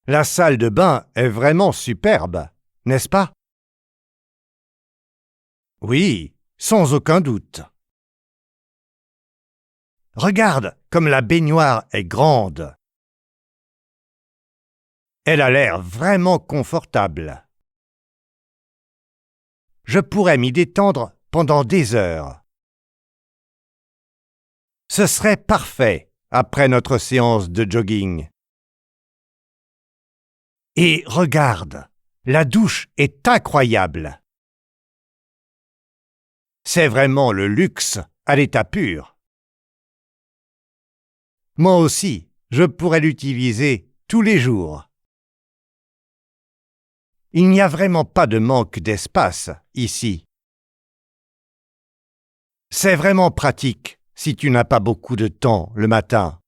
La salle de bain est vraiment superbe, n'est-ce pas? Oui, sans aucun doute. Regarde comme la baignoire est grande. Elle a l'air vraiment confortable. Je pourrais m'y détendre pendant des heures. Ce serait parfait après notre séance de jogging. Et regarde, la douche est incroyable. C'est vraiment le luxe à l'état pur. Moi aussi, je pourrais l'utiliser tous les jours. Il n'y a vraiment pas de manque d'espace ici. C'est vraiment pratique si tu n'as pas beaucoup de temps le matin.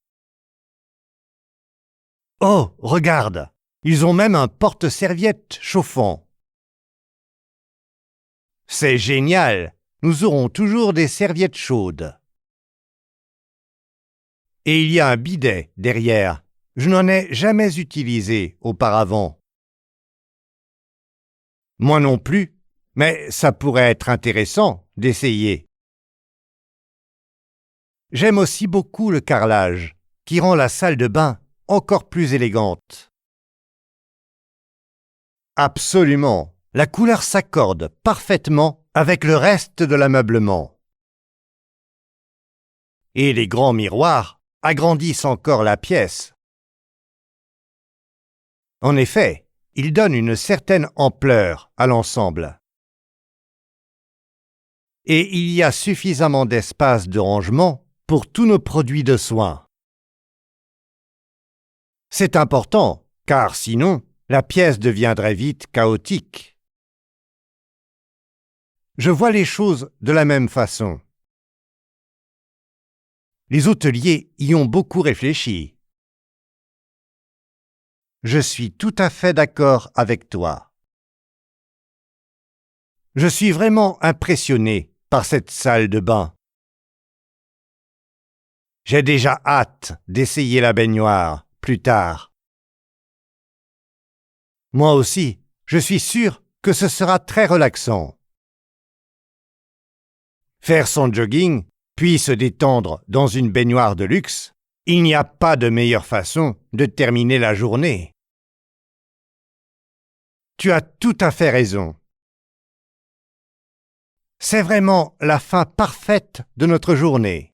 Oh, regarde, ils ont même un porte-serviettes chauffant. C'est génial, nous aurons toujours des serviettes chaudes. Et il y a un bidet derrière. Je n'en ai jamais utilisé auparavant. Moi non plus, mais ça pourrait être intéressant d'essayer. J'aime aussi beaucoup le carrelage, qui rend la salle de bain encore plus élégante. Absolument, la couleur s'accorde parfaitement avec le reste de l'ameublement. Et les grands miroirs agrandissent encore la pièce. En effet, ils donnent une certaine ampleur à l'ensemble. Et il y a suffisamment d'espace de rangement pour tous nos produits de soins. C'est important, car sinon, la pièce deviendrait vite chaotique. Je vois les choses de la même façon. Les hôteliers y ont beaucoup réfléchi. Je suis tout à fait d'accord avec toi. Je suis vraiment impressionné par cette salle de bain. J'ai déjà hâte d'essayer la baignoire plus tard. Moi aussi, je suis sûr que ce sera très relaxant. Faire son jogging, puis se détendre dans une baignoire de luxe, il n'y a pas de meilleure façon de terminer la journée. Tu as tout à fait raison. C'est vraiment la fin parfaite de notre journée.